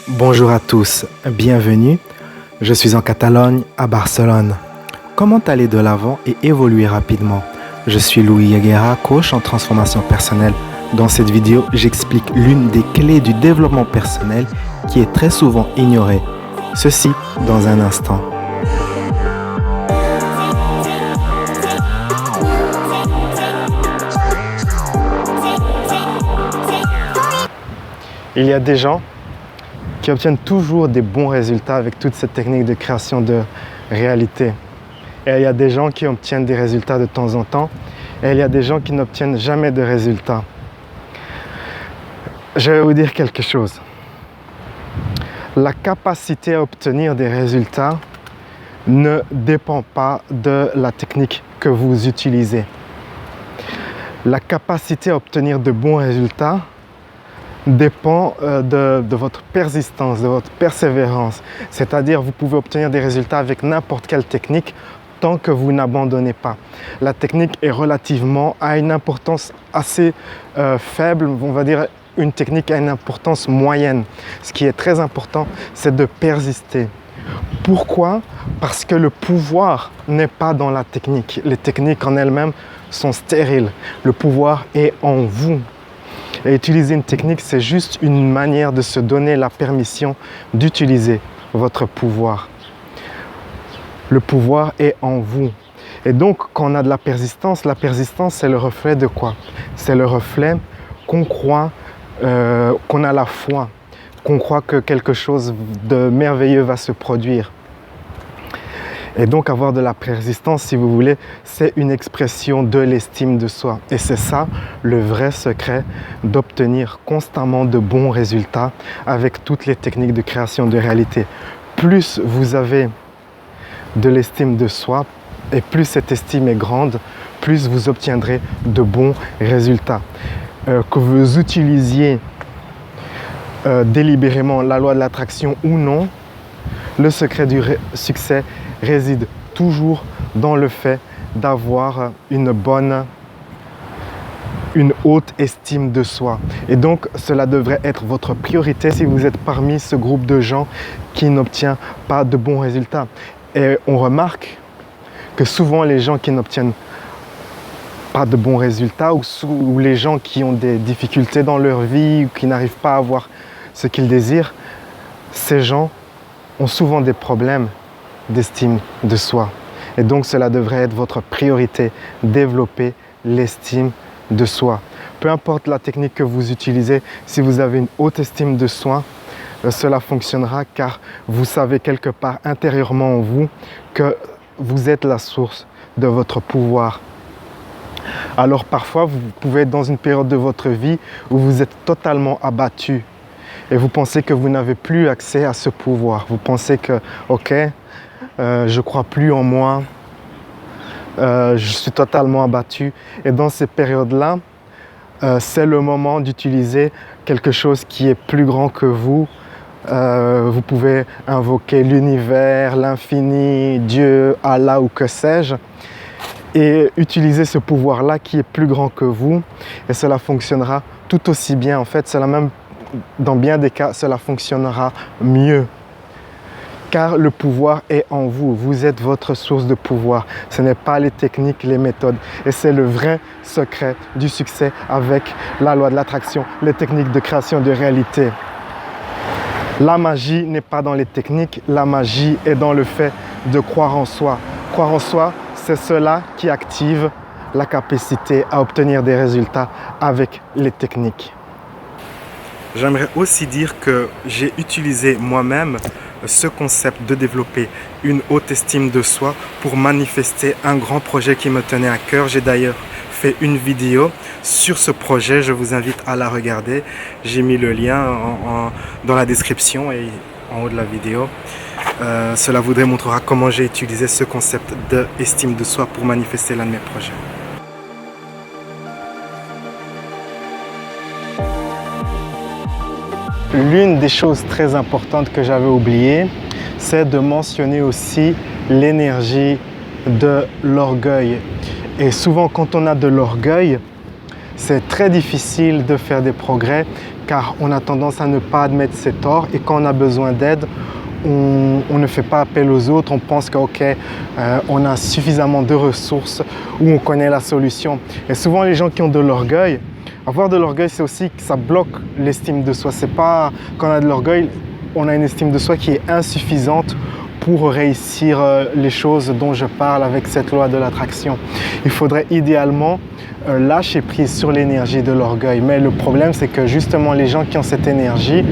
Bonjour à tous, bienvenue. Je suis en Catalogne, à Barcelone. Comment aller de l'avant et évoluer rapidement? Je suis Louis Yaguera, coach en transformation personnelle. Dans cette vidéo, j'explique l'une des clés du développement personnel qui est très souvent ignorée. Ceci dans un instant. Il y a des gens qui obtiennent toujours des bons résultats avec toute cette technique de création de réalité. Et il y a des gens qui obtiennent des résultats de temps en temps, et il y a des gens qui n'obtiennent jamais de résultats. Je vais vous dire quelque chose. La capacité à obtenir des résultats ne dépend pas de la technique que vous utilisez. La capacité à obtenir de bons résultats dépend de votre persistance, de votre persévérance. C'est-à-dire, vous pouvez obtenir des résultats avec n'importe quelle technique tant que vous n'abandonnez pas. La technique est relativement à une importance assez faible, on va dire une technique à une importance moyenne. Ce qui est très important, c'est de persister. Pourquoi? Parce que le pouvoir n'est pas dans la technique. Les techniques en elles-mêmes sont stériles. Le pouvoir est en vous. Et utiliser une technique, c'est juste une manière de se donner la permission d'utiliser votre pouvoir. Le pouvoir est en vous. Et donc, quand on a de la persistance, c'est le reflet de quoi? C'est le reflet qu'on croit, qu'on a la foi, qu'on croit que quelque chose de merveilleux va se produire. Et donc avoir de la persistance, si vous voulez, c'est une expression de l'estime de soi. Et c'est ça le vrai secret d'obtenir constamment de bons résultats avec toutes les techniques de création de réalité. Plus vous avez de l'estime de soi et plus cette estime est grande, plus vous obtiendrez de bons résultats. Que vous utilisiez délibérément la loi de l'attraction ou non, le secret du succès réside toujours dans le fait d'avoir une haute estime de soi. Et donc, cela devrait être votre priorité si vous êtes parmi ce groupe de gens qui n'obtient pas de bons résultats. Et on remarque que souvent les gens qui n'obtiennent pas de bons résultats ou les gens qui ont des difficultés dans leur vie ou qui n'arrivent pas à avoir ce qu'ils désirent, ces gens ont souvent des problèmes d'estime de soi. Et donc cela devrait être votre priorité, développer l'estime de soi. Peu importe la technique que vous utilisez, si vous avez une haute estime de soi, cela fonctionnera car vous savez quelque part intérieurement en vous que vous êtes la source de votre pouvoir. Alors parfois vous pouvez être dans une période de votre vie où vous êtes totalement abattu et vous pensez que vous n'avez plus accès à ce pouvoir. Vous pensez que, ok, je ne crois plus en moi, je suis totalement abattu. Et dans ces périodes-là, c'est le moment d'utiliser quelque chose qui est plus grand que vous. Vous pouvez invoquer l'univers, l'infini, Dieu, Allah ou que sais-je, et utiliser ce pouvoir-là qui est plus grand que vous. Et cela fonctionnera tout aussi bien. En fait, dans bien des cas, cela fonctionnera mieux. Car le pouvoir est en vous. Vous êtes votre source de pouvoir. Ce n'est pas les techniques, les méthodes. Et c'est le vrai secret du succès avec la loi de l'attraction, les techniques de création de réalité. La magie n'est pas dans les techniques. La magie est dans le fait de croire en soi. Croire en soi, c'est cela qui active la capacité à obtenir des résultats avec les techniques. J'aimerais aussi dire que j'ai utilisé moi-même ce concept de développer une haute estime de soi pour manifester un grand projet qui me tenait à cœur. J'ai d'ailleurs fait une vidéo sur ce projet, je vous invite à la regarder. J'ai mis le lien dans la description et en haut de la vidéo. Cela vous démontrera comment j'ai utilisé ce concept d'estime de soi pour manifester l'un de mes projets. L'une des choses très importantes que j'avais oubliées, c'est de mentionner aussi l'énergie de l'orgueil. Et souvent, quand on a de l'orgueil, c'est très difficile de faire des progrès car on a tendance à ne pas admettre ses torts et quand on a besoin d'aide, on ne fait pas appel aux autres, on pense que on a suffisamment de ressources ou on connaît la solution. Et souvent les gens qui ont de l'orgueil, avoir de l'orgueil c'est aussi que ça bloque l'estime de soi. C'est pas quand on a de l'orgueil, on a une estime de soi qui est insuffisante pour réussir les choses dont je parle avec cette loi de l'attraction. Il faudrait idéalement lâcher prise sur l'énergie de l'orgueil. Mais le problème, c'est que justement, les gens qui ont cette énergie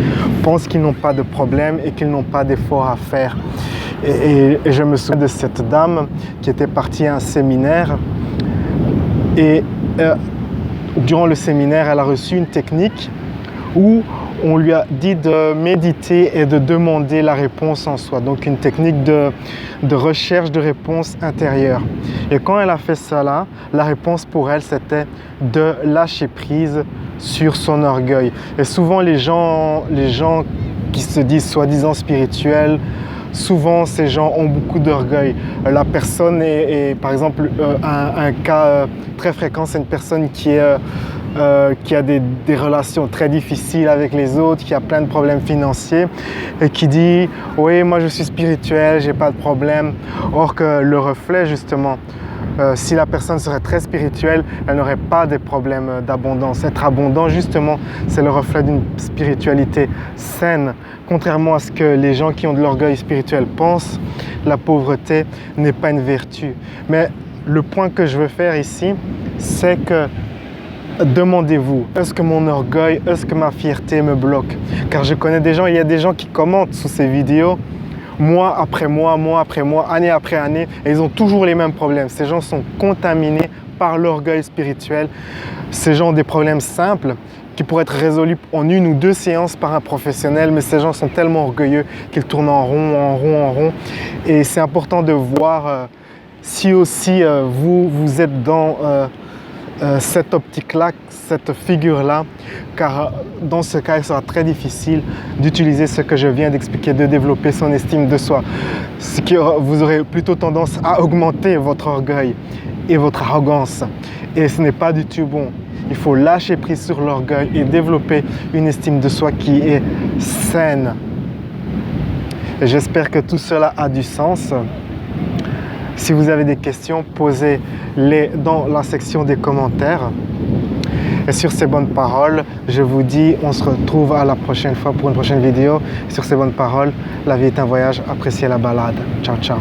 pensent qu'ils n'ont pas de problème et qu'ils n'ont pas d'efforts à faire. Et je me souviens de cette dame qui était partie à un séminaire et durant le séminaire, elle a reçu une technique où on lui a dit de méditer et de demander la réponse en soi. Donc une technique de recherche de réponse intérieure. Et quand elle a fait cela, la réponse pour elle, c'était de lâcher prise sur son orgueil. Et souvent les gens qui se disent soi-disant spirituels, souvent ces gens ont beaucoup d'orgueil. La personne est par exemple, un cas très fréquent, c'est une personne qui a des relations très difficiles avec les autres, qui a plein de problèmes financiers et qui dit « oui, moi je suis spirituel, j'ai pas de problème ». Or que le reflet justement, si la personne serait très spirituelle, elle n'aurait pas de problèmes d'abondance. Être abondant justement, c'est le reflet d'une spiritualité saine. Contrairement à ce que les gens qui ont de l'orgueil spirituel pensent, la pauvreté n'est pas une vertu. Mais le point que je veux faire ici, c'est que demandez-vous, est-ce que mon orgueil, est-ce que ma fierté me bloque? Car je connais des gens, il y a des gens qui commentent sous ces vidéos, mois après mois, année après année, et ils ont toujours les mêmes problèmes. Ces gens sont contaminés par l'orgueil spirituel. Ces gens ont des problèmes simples qui pourraient être résolus en 1 ou 2 séances par un professionnel, mais ces gens sont tellement orgueilleux qu'ils tournent en rond. Et c'est important de voir si aussi vous êtes dans cette optique-là, cette figure-là, car dans ce cas, il sera très difficile d'utiliser ce que je viens d'expliquer, de développer son estime de soi. Vous aurez plutôt tendance à augmenter votre orgueil et votre arrogance. Et ce n'est pas du tout bon. Il faut lâcher prise sur l'orgueil et développer une estime de soi qui est saine. Et j'espère que tout cela a du sens. Si vous avez des questions, posez-les dans la section des commentaires. Et sur ces bonnes paroles, je vous dis, on se retrouve à la prochaine fois pour une prochaine vidéo. Sur ces bonnes paroles, la vie est un voyage, appréciez la balade. Ciao, ciao.